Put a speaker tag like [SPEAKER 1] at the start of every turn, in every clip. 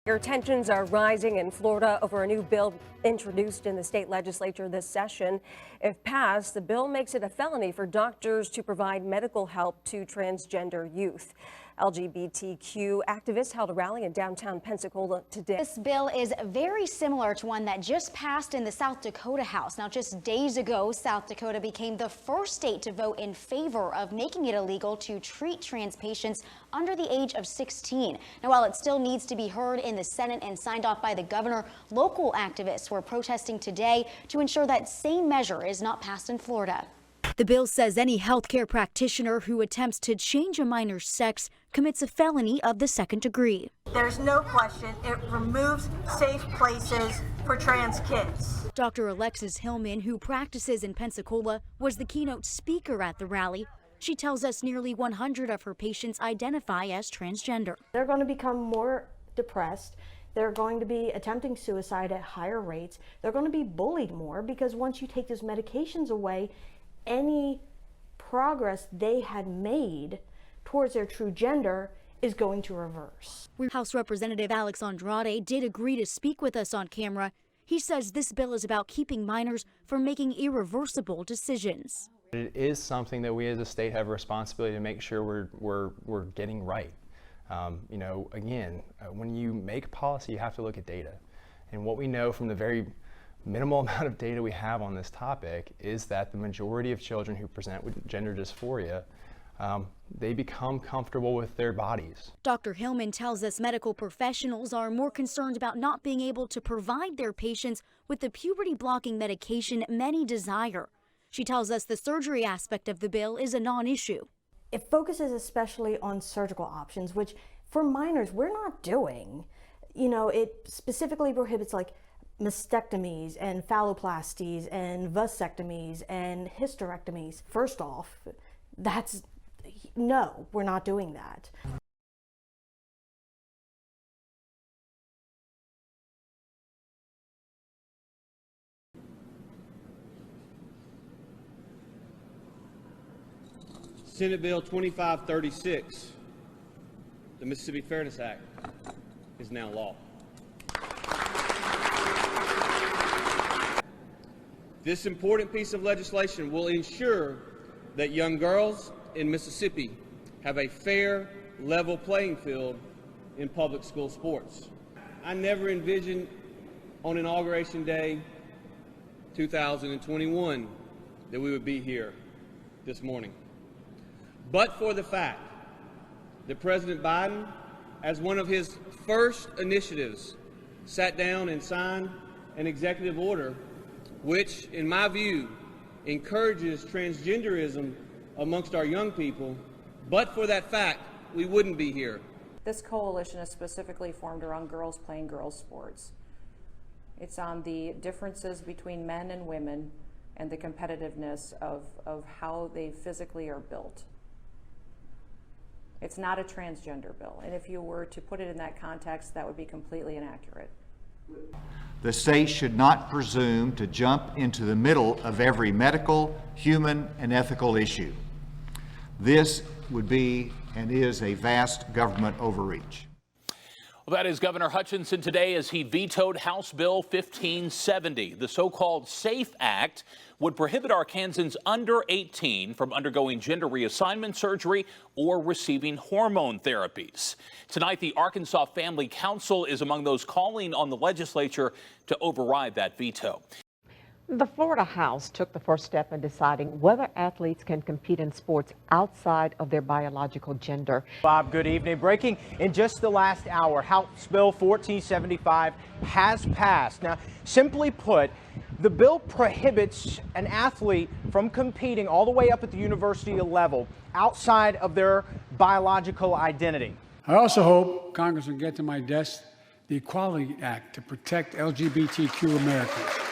[SPEAKER 1] Your tensions are rising in Florida over a new bill introduced in the state legislature this session. If passed, the bill makes it a felony for doctors to provide medical help to transgender youth. LGBTQ activists held a rally in downtown Pensacola today.
[SPEAKER 2] This bill is very similar to one that just passed in the South Dakota House. Now, just days ago, South Dakota became the first state to vote in favor of making it illegal to treat trans patients under the age of 16. Now, while it still needs to be heard in the Senate and signed off by the governor, local activists were protesting today to ensure that same measure is not passed in Florida. The bill says any healthcare practitioner who attempts to change a minor's sex commits a felony of the second degree.
[SPEAKER 3] There's no question it removes safe places for trans kids.
[SPEAKER 2] Dr. Alexis Hillman, who practices in Pensacola, was the keynote speaker at the rally. She tells us nearly 100 of her patients identify as transgender.
[SPEAKER 4] They're going to become more depressed. They're going to be attempting suicide at higher rates. They're going to be bullied more because once you take those medications away, any progress they had made towards their true gender is going to reverse.
[SPEAKER 2] House Representative Alex Andrade did agree to speak with us on camera. He says this bill is about keeping minors from making irreversible decisions.
[SPEAKER 5] It is something that we as a state have a responsibility to make sure we're getting right. You know, again, when you make policy, you have to look at data. And what we know from the very minimal amount of data we have on this topic is that the majority of children who present with gender dysphoria, they become comfortable with their bodies.
[SPEAKER 2] Dr. Hillman tells us medical professionals are more concerned about not being able to provide their patients with the puberty-blocking medication many desire. She tells us the surgery aspect of the bill is a non-issue.
[SPEAKER 4] It focuses especially on surgical options, which for minors we're not doing. You know, it specifically prohibits like mastectomies and phalloplasties and vasectomies and hysterectomies. First off, no, we're not doing that.
[SPEAKER 6] Senate Bill 2536, the Mississippi Fairness Act, is now law. This important piece of legislation will ensure that young girls in Mississippi have a fair, level playing field in public school sports. I never envisioned on Inauguration Day 2021 that we would be here this morning. But for the fact that President Biden, as one of his first initiatives, sat down and signed an executive order which, in my view, encourages transgenderism amongst our young people. But for that fact, we wouldn't be here.
[SPEAKER 7] This coalition is specifically formed around girls playing girls' sports. It's on the differences between men and women and the competitiveness of how they physically are built. It's not a transgender bill, and if you were to put it in that context, that would be completely inaccurate.
[SPEAKER 8] The state should not presume to jump into the middle of every medical, human, and ethical issue. This would be and is a vast government overreach.
[SPEAKER 9] Well, that is Governor Hutchinson today as he vetoed House Bill 1570. The so-called SAFE Act would prohibit Arkansans under 18 from undergoing gender reassignment surgery or receiving hormone therapies. Tonight, the Arkansas Family Council is among those calling on the legislature to override that veto.
[SPEAKER 10] The Florida House took the first step in deciding whether athletes can compete in sports outside of their biological gender.
[SPEAKER 11] Bob, good evening. Breaking in just the last hour, House Bill 1475 has passed. Now, simply put, the bill prohibits an athlete from competing all the way up at the university level outside of their biological identity.
[SPEAKER 12] I also hope Congress will get to my desk the Equality Act to protect LGBTQ Americans.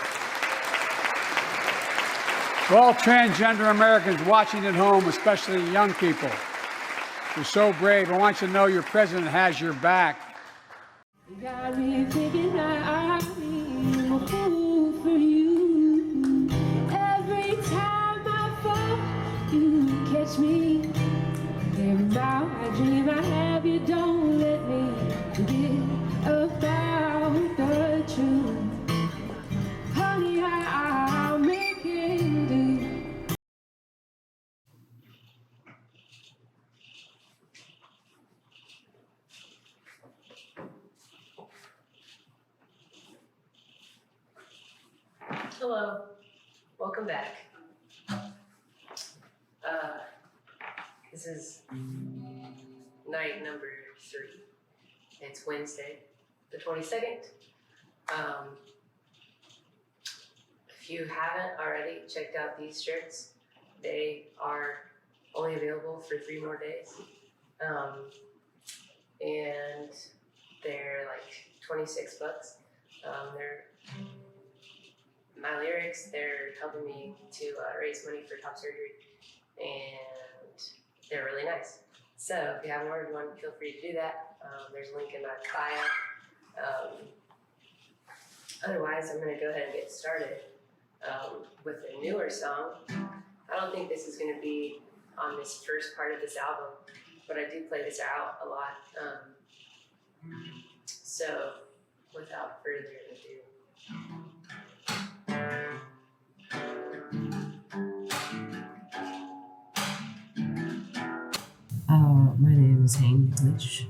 [SPEAKER 12] For all transgender Americans watching at home, especially young people, you're so brave. I want you to know your president has your back.
[SPEAKER 13] You got me thinking I'm a fool for you. Every time I fall, you catch me. Every time I dream I have you, don't let me forget. about the truth. Honey, I'll make it do.
[SPEAKER 14] Hello, welcome back. This is night number 3. It's Wednesday, the 22nd. If you haven't already checked out these shirts, they are only available for 3 more days. And they're like 26 bucks. They're my lyrics, they're helping me to raise money for top surgery, and they're really nice. So if you haven't ordered one, feel free to do that. There's a link in my bio. Otherwise, I'm gonna go ahead and get started with a newer song. I don't think this is gonna be on this first part of this album, but I do play this out a lot. So without further ado.
[SPEAKER 15] My name is Hane, which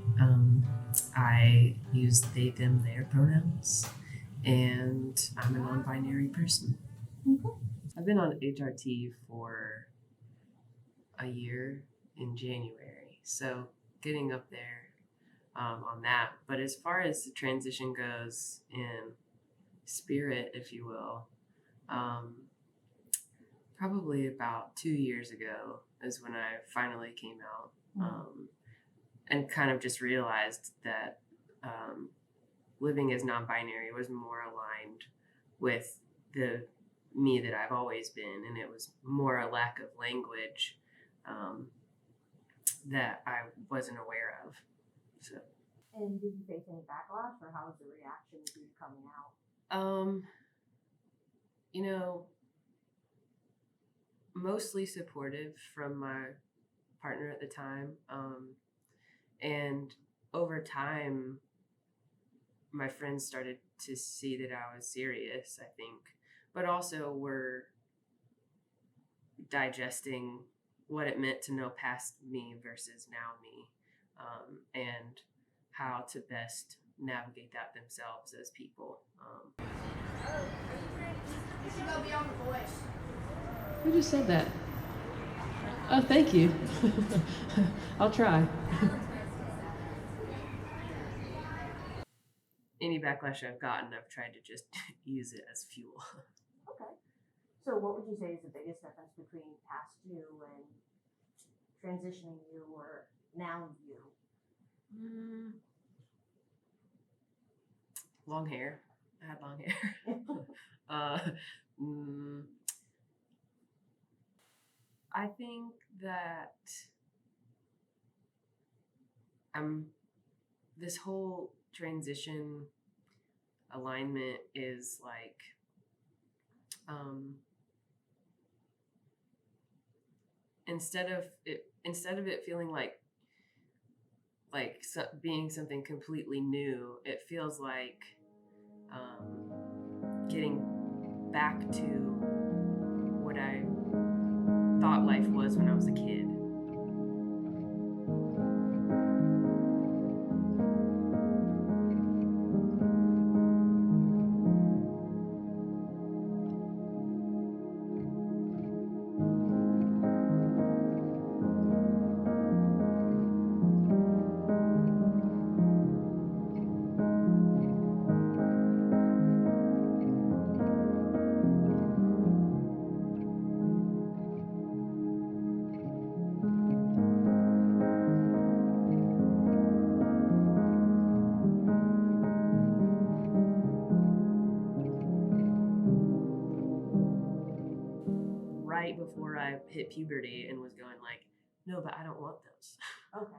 [SPEAKER 15] I use they, them, their pronouns, and I'm a non-binary person. I've been on HRT for a year in January, so getting up there on that. But as far as the transition goes in spirit, if you will, probably about 2 years ago is when I finally came out. And kind of just realized that living as non-binary was more aligned with the me that I've always been, and it was more a lack of language that I wasn't aware of. So.
[SPEAKER 16] And did you face any backlash, or how was the reaction to you coming out?
[SPEAKER 15] You know, mostly supportive from my partner at the time. And over time, my friends started to see that I was serious, I think, but also were digesting what it meant to know past me versus now me, and how to best navigate that themselves as people.
[SPEAKER 16] You should go beyond the voice.
[SPEAKER 14] Who just said that? Oh, thank you. I'll try.
[SPEAKER 15] Any backlash I've gotten, I've tried to just use it as fuel.
[SPEAKER 16] Okay. So what would you say is the biggest difference between past you and transitioning you or now you?
[SPEAKER 15] Long hair. I had long hair. I think that this whole transition alignment is like instead of it feeling like being something completely new, it feels like getting back to what I thought life was when I was a kid. Right before I hit puberty and was going like, no, but I don't want those.
[SPEAKER 16] Okay.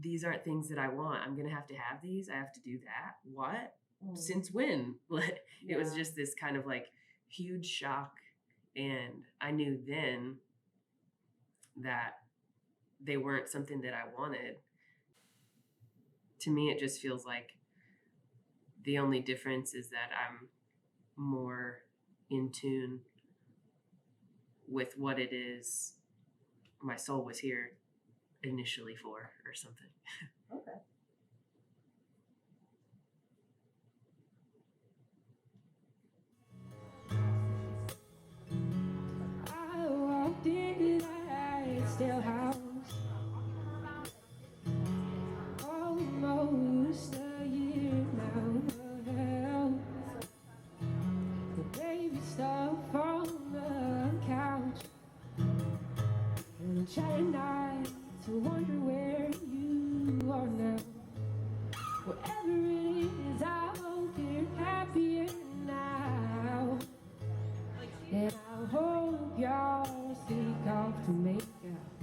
[SPEAKER 15] These aren't things that I want. I'm going to have these. I have to do that. What? Since when? It was just this kind of like huge shock. And I knew then that they weren't something that I wanted. To me, it just feels like The only difference is that I'm more in tune with what it is my soul was here initially for, or something.
[SPEAKER 16] Okay.
[SPEAKER 13] I walked into that still house almost a year now. Well, the baby stuff on the couch, and I try not to wonder where you are now. Whatever it is, I hope you're happier now. And I hope y'all sneak off to make out.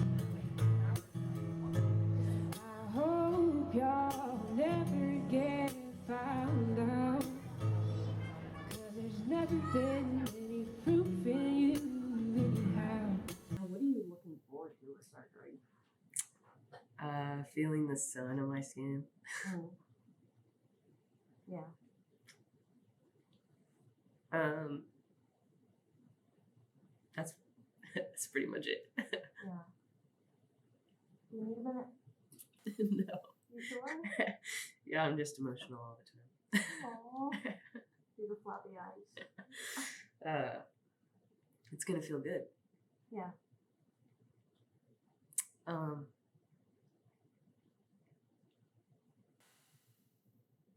[SPEAKER 13] I hope y'all never get found out. 'Cause there's never been any proof in you anyhow.
[SPEAKER 16] What are you looking forward to with surgery?
[SPEAKER 15] Feeling the sun on my skin.
[SPEAKER 16] Yeah.
[SPEAKER 15] That's pretty much it.
[SPEAKER 16] Yeah. You need a minute?
[SPEAKER 15] No.
[SPEAKER 16] You sure?
[SPEAKER 15] Yeah, I'm just emotional all the time.
[SPEAKER 16] Aww. See the floppy eyes.
[SPEAKER 15] It's gonna feel good.
[SPEAKER 16] Yeah.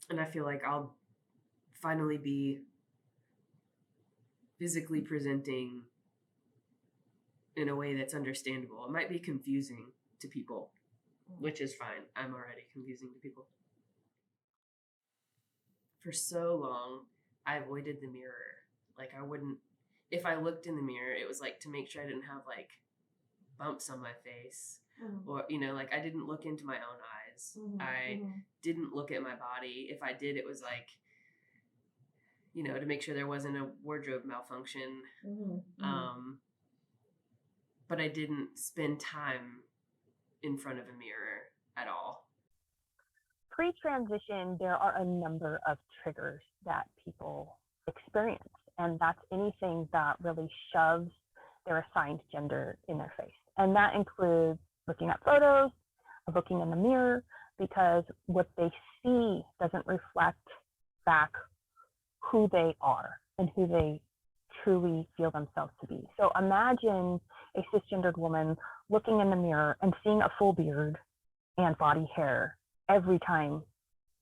[SPEAKER 15] And I feel like I'll finally be physically presenting in a way that's understandable. It might be confusing to people, which is fine. I'm already confusing to people. For so long, I avoided the mirror. Like, I wouldn't, if I looked in the mirror, it was like to make sure I didn't have like bumps on my face, or, you know, like I didn't look into my own eyes. I didn't look at my body. If I did, it was like, you know, to make sure there wasn't a wardrobe malfunction. But I didn't spend time in front of a mirror at all.
[SPEAKER 17] Pre-transition, there are a number of triggers that people experience, and that's anything that really shoves their assigned gender in their face. And that includes looking at photos, looking in the mirror, because what they see doesn't reflect back who they are and who they truly feel themselves to be. So imagine a cisgendered woman looking in the mirror and seeing a full beard and body hair every time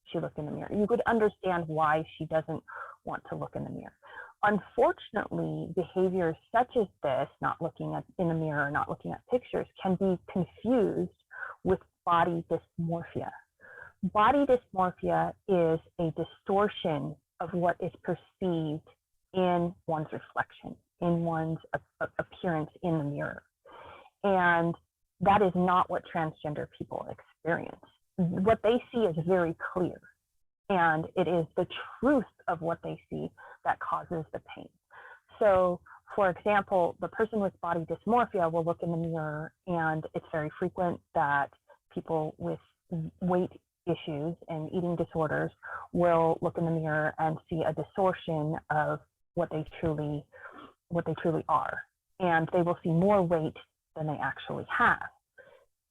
[SPEAKER 17] she looked in the mirror. You could understand why she doesn't want to look in the mirror. Unfortunately, behaviors such as this, not looking in the mirror, not looking at pictures, can be confused with body dysmorphia. Body dysmorphia is a distortion of what is perceived in one's reflection, in one's appearance in the mirror. And that is not what transgender people experience. What they see is very clear, and it is the truth of what they see that causes the pain. So, for example, the person with body dysmorphia will look in the mirror, and it's very frequent that people with weight issues and eating disorders will look in the mirror and see a distortion of what they truly are, and they will see more weight than they actually have.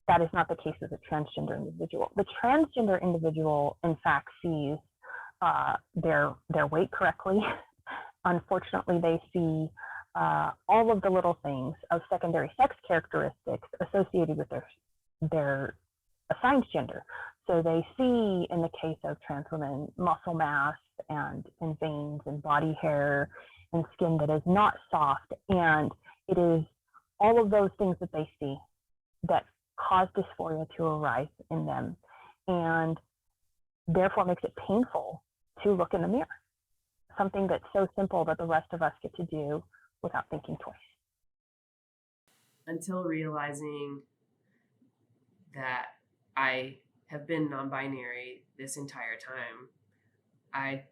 [SPEAKER 17] That is not the case with a transgender individual. The transgender individual, in fact, sees their weight correctly. Unfortunately, they see all of the little things of secondary sex characteristics associated with their assigned gender. So they see, in the case of trans women, muscle mass and veins and body hair and skin that is not soft. And it is all of those things that they see that cause dysphoria to arise in them, and therefore makes it painful to look in the mirror. Something that's so simple that the rest of us get to do without thinking twice.
[SPEAKER 15] Until realizing that I have been non-binary this entire time, I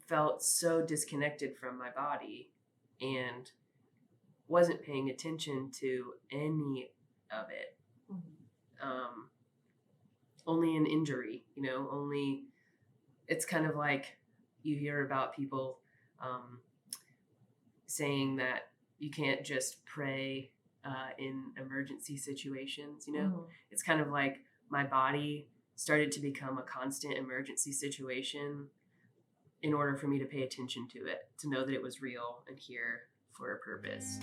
[SPEAKER 15] felt so disconnected from my body and wasn't paying attention to any of it. Only an injury, you know, only, it's kind of like you hear about people saying that you can't just pray in emergency situations, you know?
[SPEAKER 16] Mhm.
[SPEAKER 15] It's kind of like my body started to become a constant emergency situation in order for me to pay attention to it, to know that it was real and here for a purpose.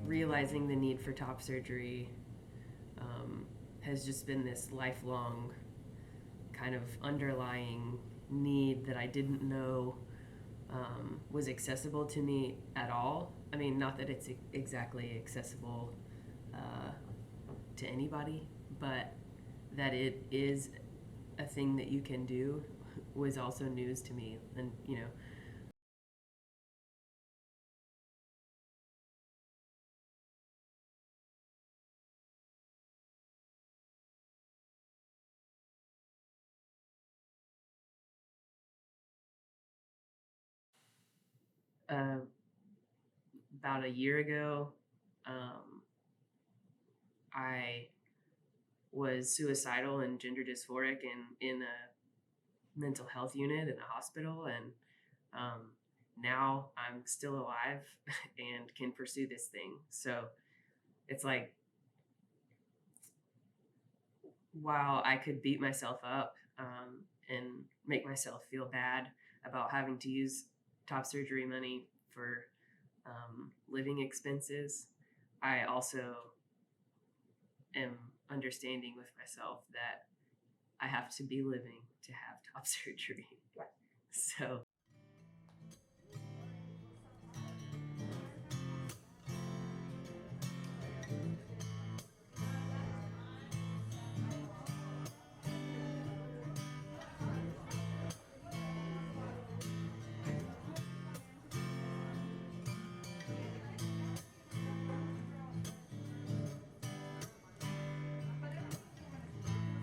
[SPEAKER 15] Realizing the need for top surgery has just been this lifelong kind of underlying need that I didn't know was accessible to me at all. I mean, not that it's exactly accessible to anybody, but that it is a thing that you can do was also news to me. And, you know, about a year ago, I was suicidal and gender dysphoric in a mental health unit in a hospital, and now I'm still alive and can pursue this thing. So it's like, while I could beat myself up and make myself feel bad about having to use top surgery money for living expenses, I also am understanding with myself that I have to be living to have top surgery.
[SPEAKER 16] Yeah.
[SPEAKER 15] So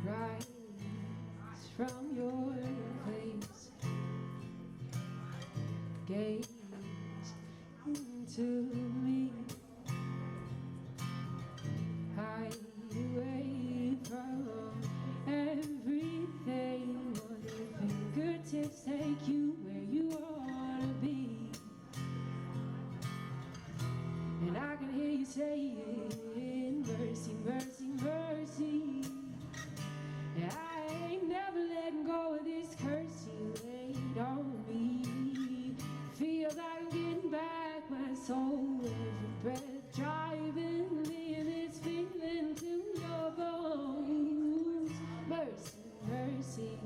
[SPEAKER 13] Rise from your place, gaze into me, hide away from everything. Let your fingertips take you where you wanna be, and I can hear you saying, mercy, mercy, mercy. I ain't never letting go of this curse you laid on me. Feels like I'm getting back my soul, every breath driving me, and it's feeling to your bones. Mercy, mercy.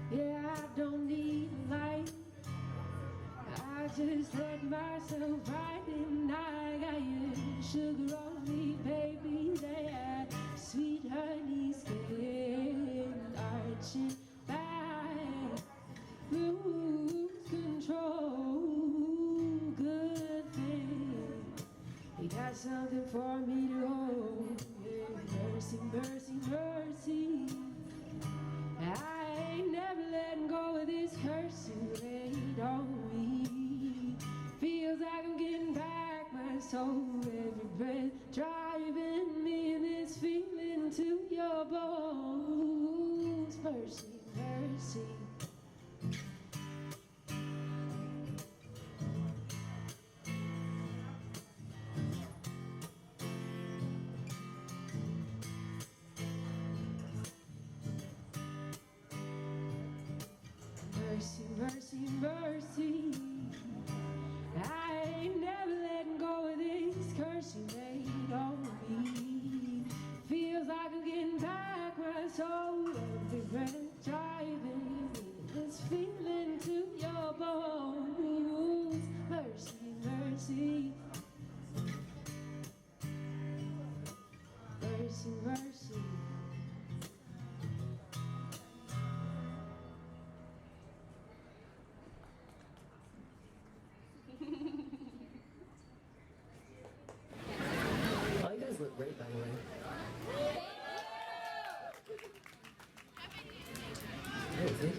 [SPEAKER 13] Yeah, I don't need a light, I just let myself right in. I got your sugar on me, baby, that sweet honey skin, arching back, lose control, good thing, you got something for me to hold. Mercy, mercy, mercy. I ain't never letting go of this curse you laid on me. Feels like I'm getting back my soul, every breath driving me, and this feeling to your bones. Mercy, mercy. Mercy, mercy, mercy. I ain't never letting go of this curse you laid on me. Feels like I'm getting back my soul, every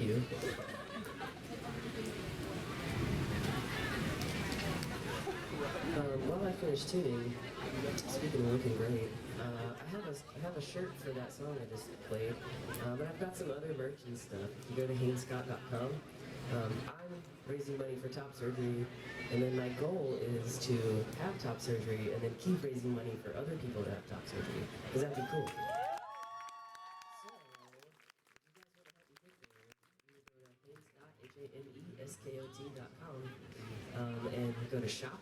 [SPEAKER 15] you. While I finish tuning, speaking of looking great, I have a shirt for that song I just played, and I've got some other merch and stuff. If you go to hanescott.com, I'm raising money for top surgery, and then my goal is to have top surgery and then keep raising money for other people to have top surgery, because that'd be cool. HANESCOT.com, and go to shop,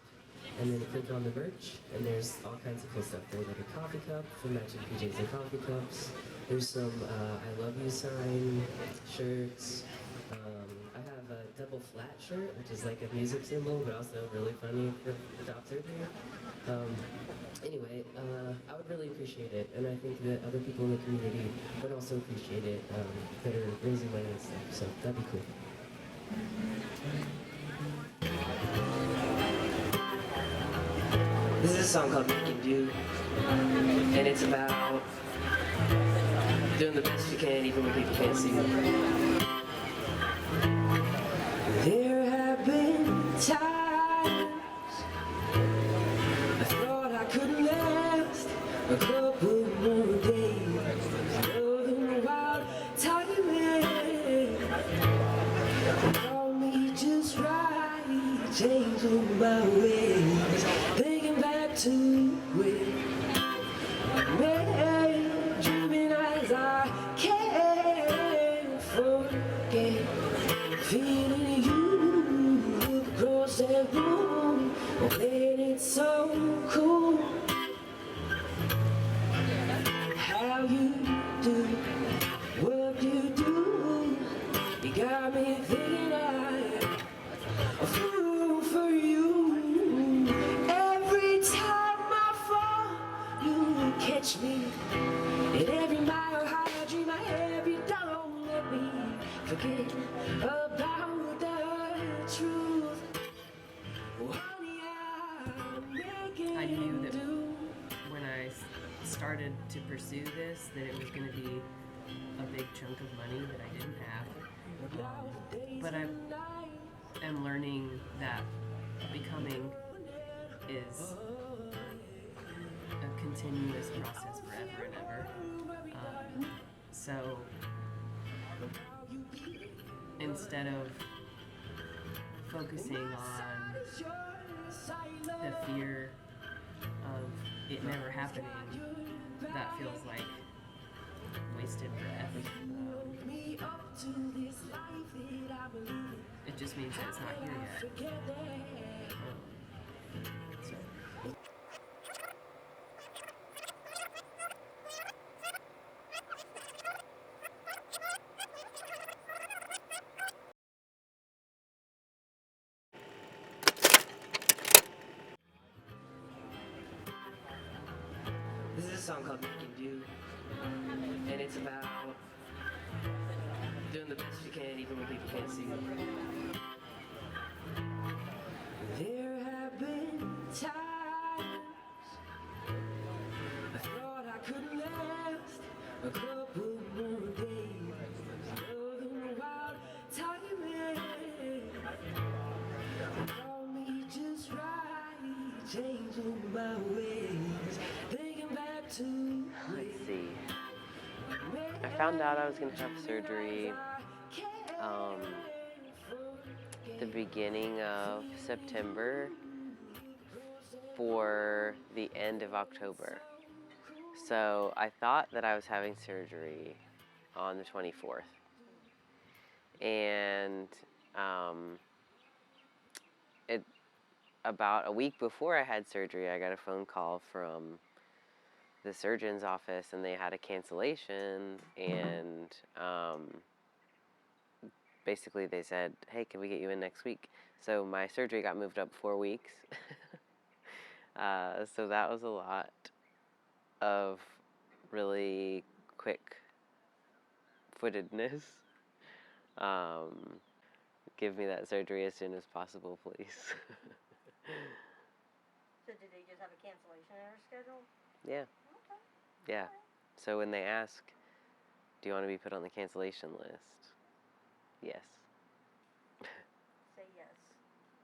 [SPEAKER 15] and then click on the merch, and there's all kinds of cool stuff there, like a coffee cup for matching PJs and coffee cups. There's some I love you sign shirts. I have a double flat shirt, which is like a music symbol, but also really funny for top surgery. Anyway, I would really appreciate it, and I think that other people in the community would also appreciate it that are raising money and stuff, so that'd be cool. This is a song called Making Do, and it's about doing the best you can even when people can't see you. There have been times I thought I couldn't last a couple more days. Loving wild timing, call me just right, changing my ways, thinking back to when I made dreaming eyes I can't forget. Feeling you across that room, oh man, it's so cool how you do what you do. You got me thinking I'm a fool for you. Every time I fall, you catch me. And every mile high dream I have, you don't let me forget about the truth. Honey, I knew that when I started to pursue this, that it was going to be a big chunk of money that I didn't have. But I am learning that becoming is a continuous process forever and ever. So instead of focusing on the fear of it never happening, that feels like wasted breath. It just means that it's not here yet. This is a song called Making Do, and it's about doing the best you can even when people can't see you. There have been times I thought I couldn't last a couple more days. Loving wild timing, call me just right, changing my ways, thinking back to. Let's see. I found out I was going to have surgery the beginning of September for the end of October. So I thought that I was having surgery on the 24th. And about a week before I had surgery, I got a phone call from the surgeon's office, and they had a cancellation, and basically they said, hey, can we get you in next week? So my surgery got moved up 4 weeks. So that was a lot of really quick footedness. Give me that surgery as soon as possible, please.
[SPEAKER 16] So did they just have a cancellation in their schedule?
[SPEAKER 15] Yeah.
[SPEAKER 16] Okay.
[SPEAKER 15] Yeah. So when they ask, do you want to be put on the cancellation list?
[SPEAKER 18] Yes.
[SPEAKER 16] Say yes.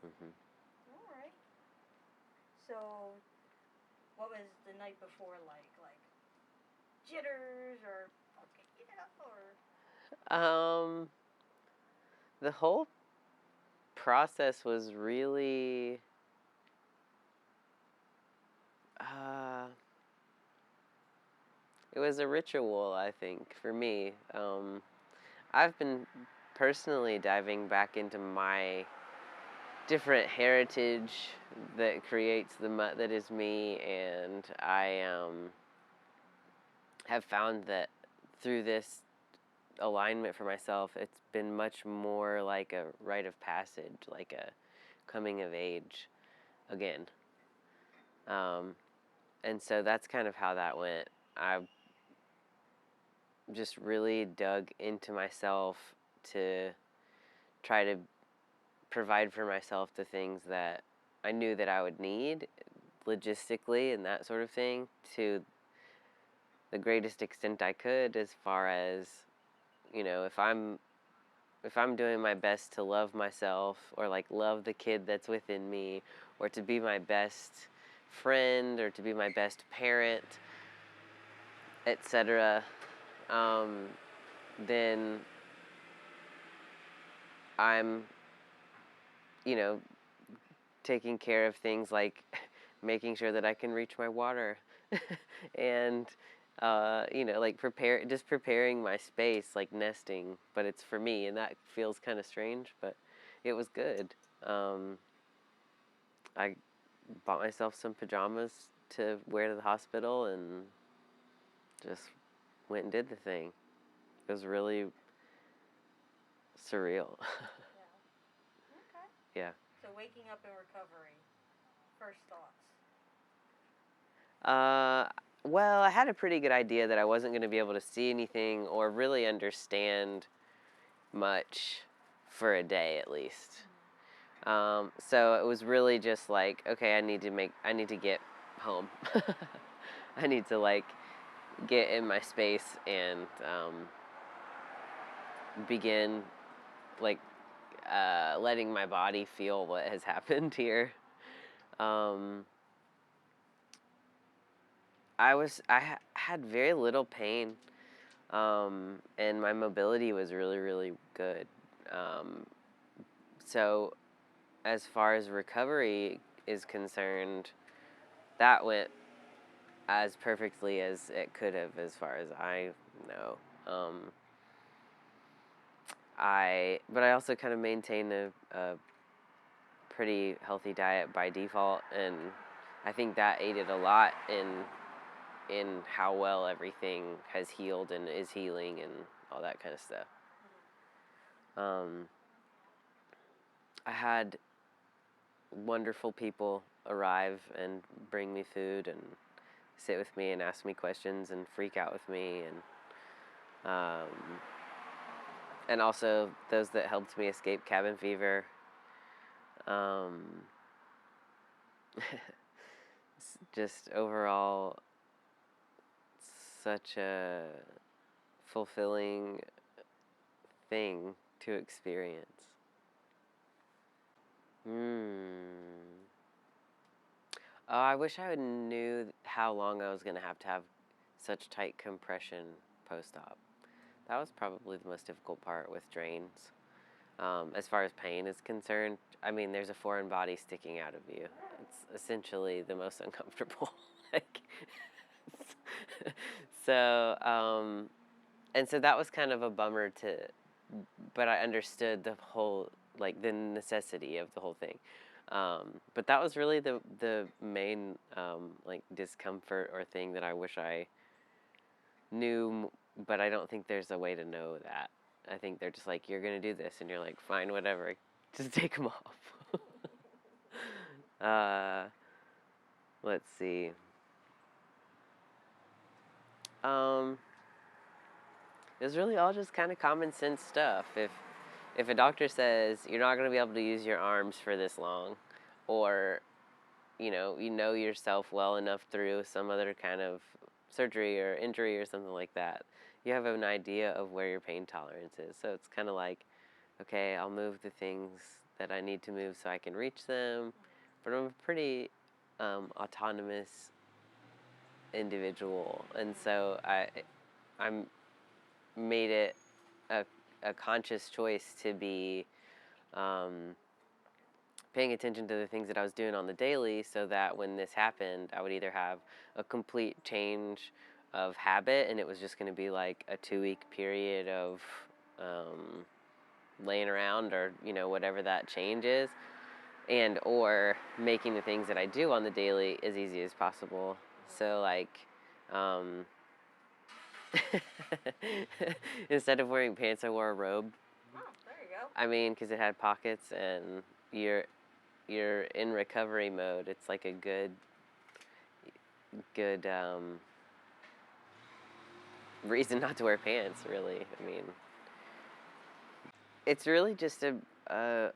[SPEAKER 18] Hmm.
[SPEAKER 16] All right. So, what was the night before like? Like jitters or okay, or?
[SPEAKER 18] The whole process was really it was a ritual, I think, for me. I've been personally diving back into my different heritage that creates the mutt that is me, and I have found that through this alignment for myself, it's been much more like a rite of passage, like a coming of age again. And so that's kind of how that went. I just really dug into myself to try to provide for myself the things that I knew that I would need logistically and that sort of thing to the greatest extent I could, as far as, you know, if I'm doing my best to love myself, or like love the kid that's within me, or to be my best friend, or to be my best parent, etc., then I'm, you know, taking care of things like making sure that I can reach my water and, you know, like just preparing my space, like nesting, but it's for me, and that feels kind of strange, but it was good. I bought myself some pajamas to wear to the hospital and just went and did the thing. It was really surreal.
[SPEAKER 16] Okay.
[SPEAKER 18] Yeah.
[SPEAKER 16] So waking up in recovery, first thoughts.
[SPEAKER 18] Well, I had a pretty good idea that I wasn't going to be able to see anything or really understand much for a day at least. So it was really just like, okay, I need to get home. I need to like get in my space and begin like letting my body feel what has happened here. I had very little pain, and my mobility was really, really good. So as far as recovery is concerned, that went as perfectly as it could have, as far as I know. But I also kind of maintain a pretty healthy diet by default, and I think that aided a lot in how well everything has healed and is healing and all that kind of stuff. I had wonderful people arrive and bring me food and sit with me and ask me questions and freak out with me, and also those that helped me escape cabin fever. Just overall, such a fulfilling thing to experience. Oh, I wish I knew how long I was going to have such tight compression post-op. That was probably the most difficult part with drains. As far as pain is concerned, I mean, there's a foreign body sticking out of you. It's essentially the most uncomfortable. So, and so that was kind of a bummer but I understood the whole, like, the necessity of the whole thing. But that was really the main, like, discomfort or thing that I wish I knew, but I don't think there's a way to know that. I think they're just like, you're going to do this, and you're like, fine, whatever. Just take them off. Let's see. It was really all just kind of common sense stuff. If a doctor says you're not going to be able to use your arms for this long, or you know yourself well enough through some other kind of surgery or injury or something like that, you have an idea of where your pain tolerance is. So it's kind of like, okay, I'll move the things that I need to move so I can reach them. But I'm a pretty autonomous individual, and so I'm made it a conscious choice to be paying attention to the things that I was doing on the daily, so that when this happened, I would either have a complete change of habit, and it was just going to be like a 2-week period of laying around, or whatever that change is, and or making the things that I do on the daily as easy as possible. So like instead of wearing pants, I wore a robe.
[SPEAKER 1] Oh, there you go.
[SPEAKER 18] I mean, because it had pockets, and you're in recovery mode. It's like a good reason not to wear pants, really. I mean, it's really just a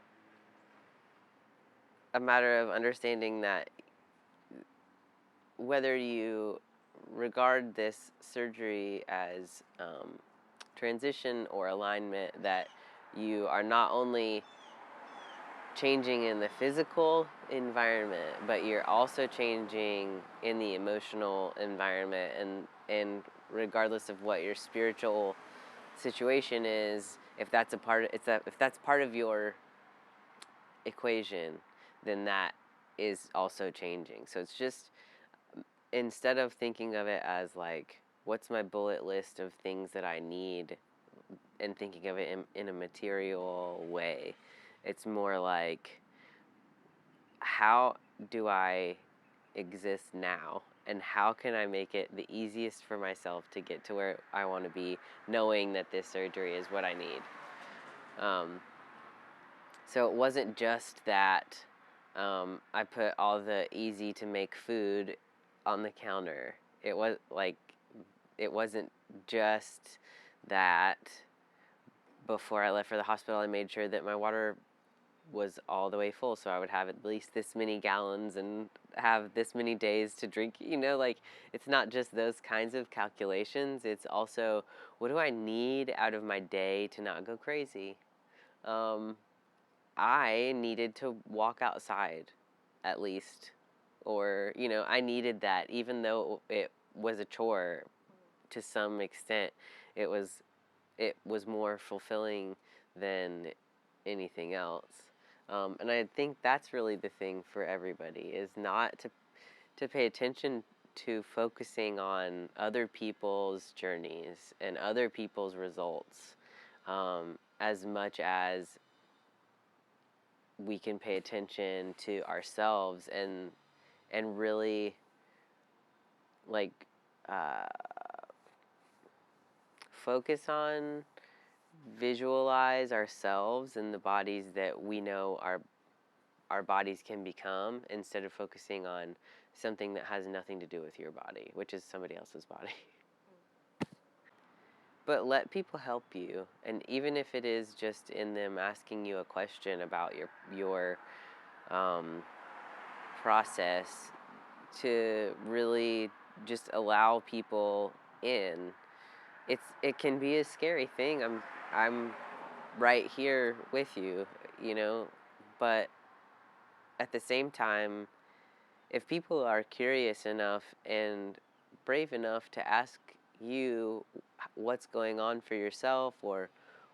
[SPEAKER 18] matter of understanding that whether you regard this surgery as transition or alignment, that you are not only changing in the physical environment, but you're also changing in the emotional environment, and regardless of what your spiritual situation is, if that's part of your equation, then that is also changing. So it's just, instead of thinking of it as like, what's my bullet list of things that I need, and thinking of it in a material way, it's more like, how do I exist now, and how can I make it the easiest for myself to get to where I want to be, knowing that this surgery is what I need. So it wasn't just that I put all the easy to make food on the counter. It wasn't just that before I left for the hospital, I made sure that my water was all the way full, so I would have at least this many gallons and have this many days to drink. It's not just those kinds of calculations. It's also, what do I need out of my day to not go crazy? I needed to walk outside, at least, or I needed that, even though it was a chore to some extent. It was more fulfilling than anything else. And I think that's really the thing for everybody, is not to pay attention to focusing on other people's journeys and other people's results, as much as we can pay attention to ourselves and really focus on, visualize ourselves and the bodies that we know our bodies can become, instead of focusing on something that has nothing to do with your body, which is somebody else's body. But let people help you, and even if it is just in them asking you a question about your process, to really just allow people in. It can be a scary thing. I'm right here with you, but at the same time, if people are curious enough and brave enough to ask you what's going on for yourself, or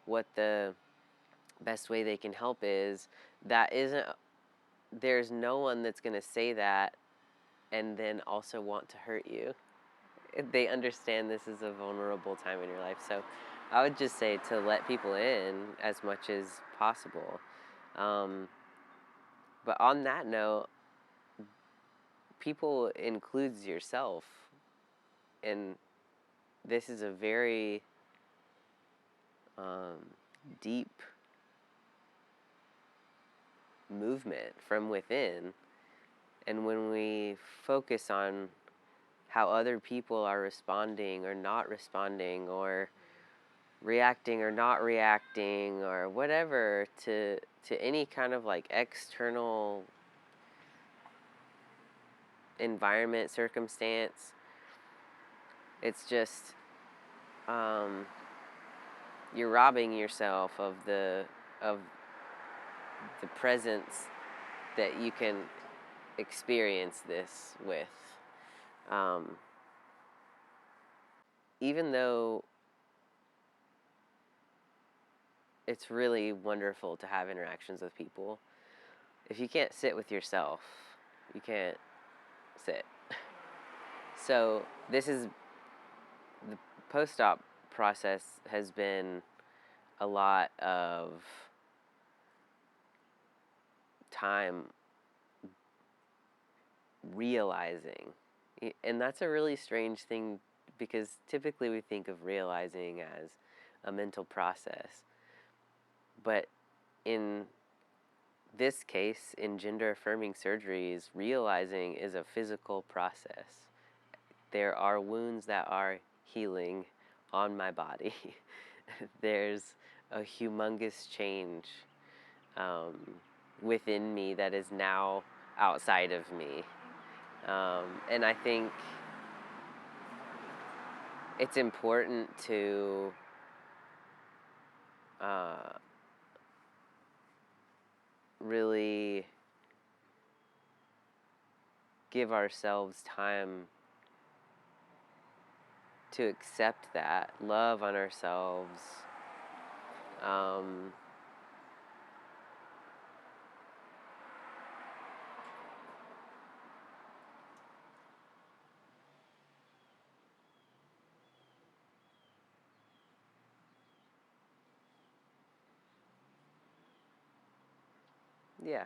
[SPEAKER 18] what the best way they can help is, there's no one that's going to say that and then also want to hurt you. They understand this is a vulnerable time in your life. So I would just say to let people in as much as possible. But on that note, people includes yourself. And this is a very deep movement from within. And when we focus on how other people are responding or not responding, or reacting or not reacting, or whatever, to any kind of external environment, circumstance, it's just you're robbing yourself of the of the presence that you can experience this with. Even though it's really wonderful to have interactions with people, if you can't sit with yourself, you can't sit. So this is, the post-op process has been a lot of time realizing. And that's a really strange thing, because typically we think of realizing as a mental process. But in this case, in gender-affirming surgeries, realizing is a physical process. There are wounds that are healing on my body. There's a humongous change within me that is now outside of me. And I think it's important to really give ourselves time to accept that, love on ourselves. Yeah.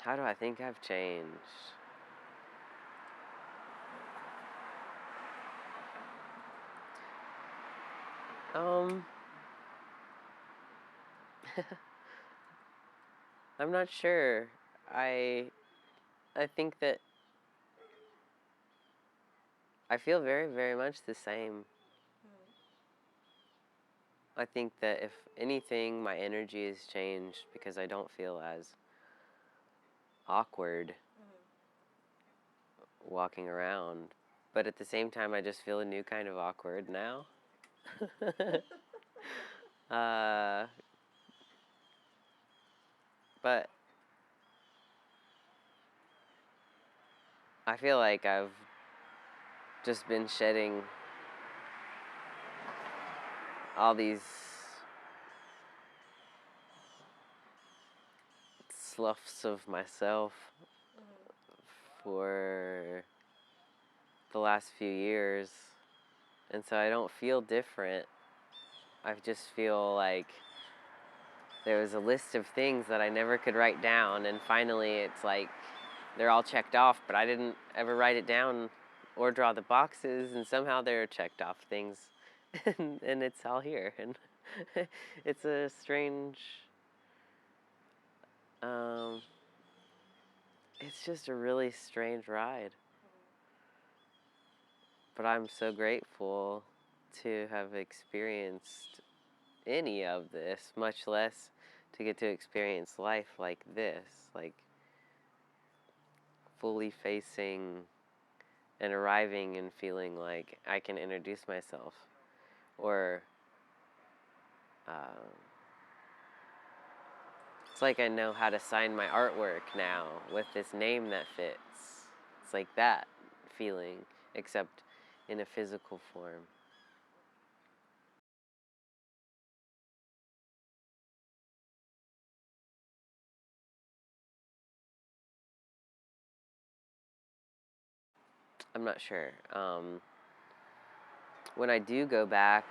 [SPEAKER 18] How do I think I've changed? I'm not sure. I think that I feel very, very much the same. I think that if anything, my energy has changed because I don't feel as awkward walking around. But at the same time, I just feel a new kind of awkward now. But I feel like I've just been shedding all these sloughs of myself for the last few years, and so I don't feel different. I just feel like there was a list of things that I never could write down, and finally it's like they're all checked off, but I didn't ever write it down or draw the boxes, and somehow they're checked off things, and it's all here, and it's a strange, it's just a really strange ride. But I'm so grateful to have experienced any of this, much less to get to experience life like this, like fully facing and arriving and feeling like I can introduce myself, or it's like I know how to sign my artwork now with this name that fits. It's like that feeling, except in a physical form. I'm not sure. When I do go back,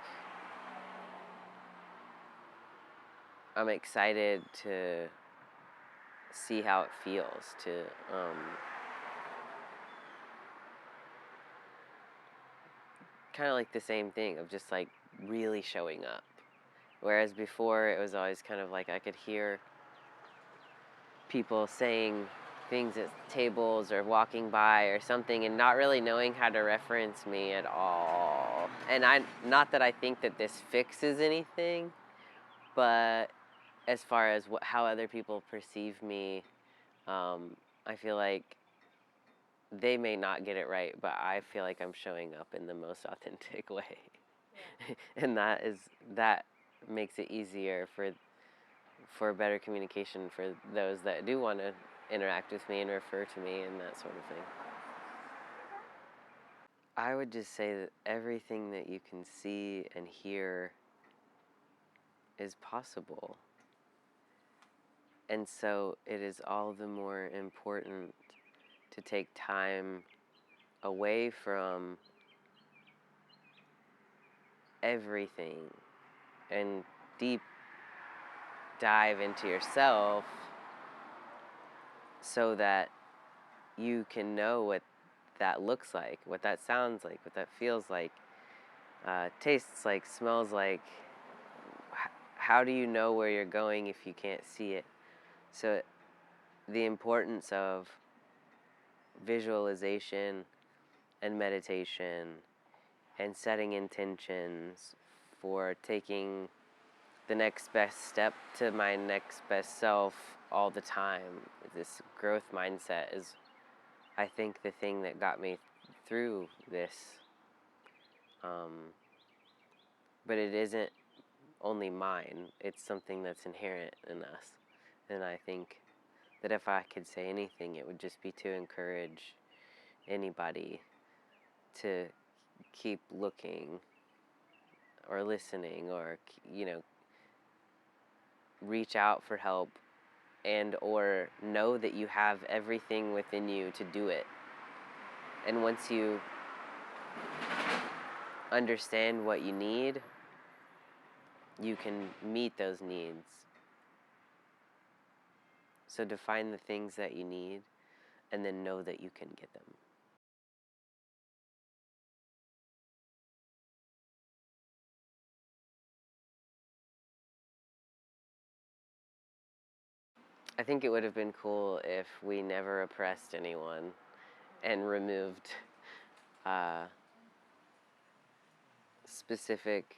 [SPEAKER 18] I'm excited to see how it feels to kind of like the same thing of just like really showing up. Whereas before it was always kind of like I could hear people saying things at tables or walking by or something and not really knowing how to reference me at all. And not that I think that this fixes anything, but as far as how other people perceive me, I feel like they may not get it right, but I feel like I'm showing up in the most authentic way. And that makes it easier for better communication for those that do want to interact with me and refer to me and that sort of thing. I would just say that everything that you can see and hear is possible. And so it is all the more important to take time away from everything and deep dive into yourself so that you can know what that looks like, what that sounds like, what that feels like, tastes like, smells like. How do you know where you're going if you can't see it? So the importance of visualization and meditation and setting intentions for taking the next best step to my next best self all the time. This growth mindset is, I think, the thing that got me through this. But it isn't only mine. It's something that's inherent in us. And I think that if I could say anything, it would just be to encourage anybody to keep looking or listening or, reach out for help and or know that you have everything within you to do it. And once you understand what you need, you can meet those needs. So define the things that you need and then know that you can get them. I think it would have been cool if we never oppressed anyone and removed specific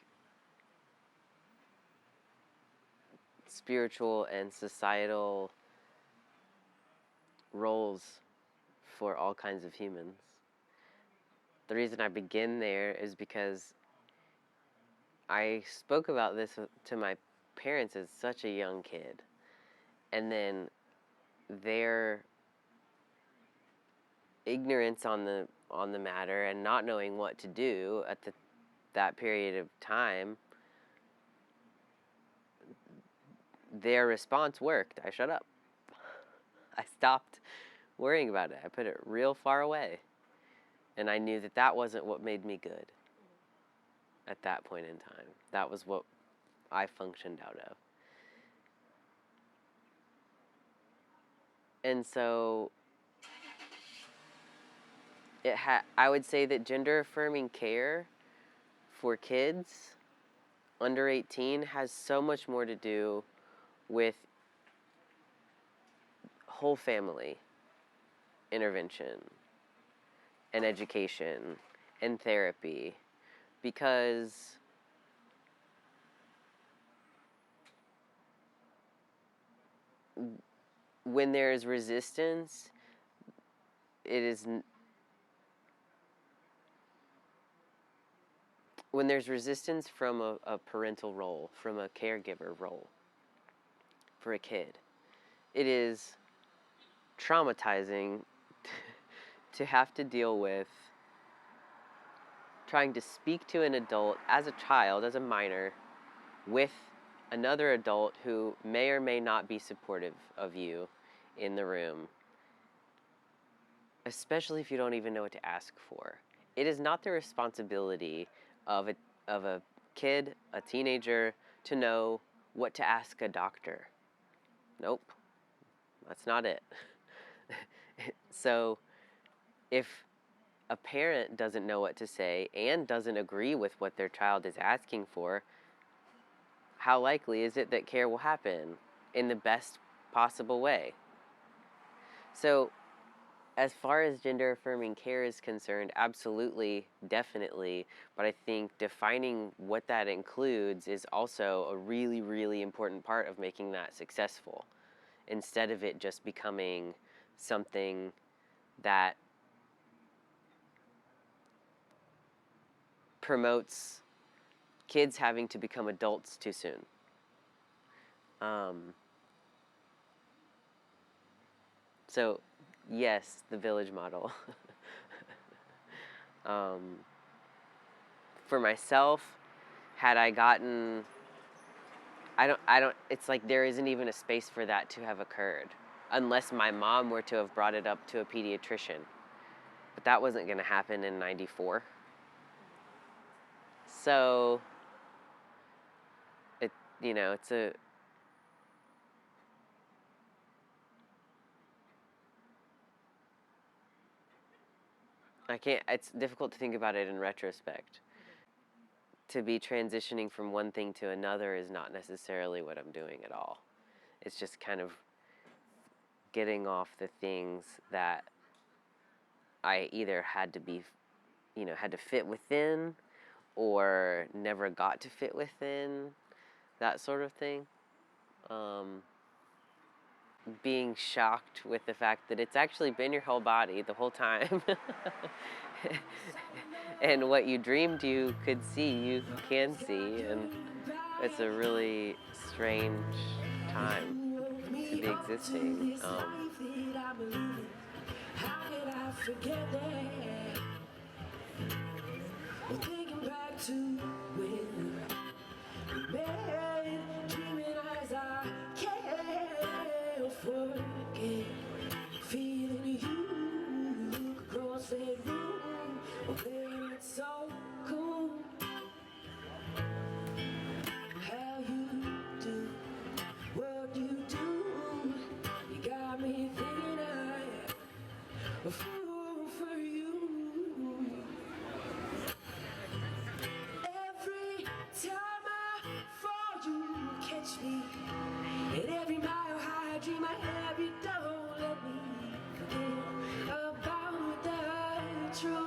[SPEAKER 18] spiritual and societal roles for all kinds of humans. The reason I begin there is because I spoke about this to my parents as such a young kid. And then their ignorance on the matter and not knowing what to do at that period of time, their response worked. I shut up. I stopped worrying about it. I put it real far away. And I knew that that wasn't what made me good at that point in time. That was what I functioned out of. And so I would say that gender affirming care for kids under 18 has so much more to do with whole family intervention and education and therapy, because when there is resistance, when there's resistance from a parental role, from a caregiver role for a kid, it is traumatizing to have to deal with trying to speak to an adult as a child, as a minor, with another adult who may or may not be supportive of you in the room, especially if you don't even know what to ask for. It is not the responsibility of a kid, a teenager, to know what to ask a doctor. Nope, that's not it. So if a parent doesn't know what to say and doesn't agree with what their child is asking for, how likely is it that care will happen in the best possible way? So As far as gender affirming care is concerned, absolutely, definitely. But I think defining what that includes is also a really, really important part of making that successful. Instead of it just becoming something that promotes kids having to become adults too soon. So, yes, the village model. For myself, had I gotten, it's like there isn't even a space for that to have occurred, unless my mom were to have brought it up to a pediatrician. But that wasn't going to happen in '94. So, it's a, it's difficult to think about it in retrospect. To be transitioning from one thing to another is not necessarily what I'm doing at all. It's just kind of getting off the things that I either had to be, had to fit within or never got to fit within, that sort of thing. Being shocked with the fact that it's actually been your whole body the whole time. And what you dreamed you could see, you can see, and it's a really strange time to be existing.
[SPEAKER 13] How did I forget that? Well, thinking back to when we met, dreaming as I can't forget, feeling you across that room. Oh, baby, it's so cool how you do what you do. You got me thinking a fool for you. Every time I fall, you catch me. And every mile high dream I have, you don't let me forget about the truth.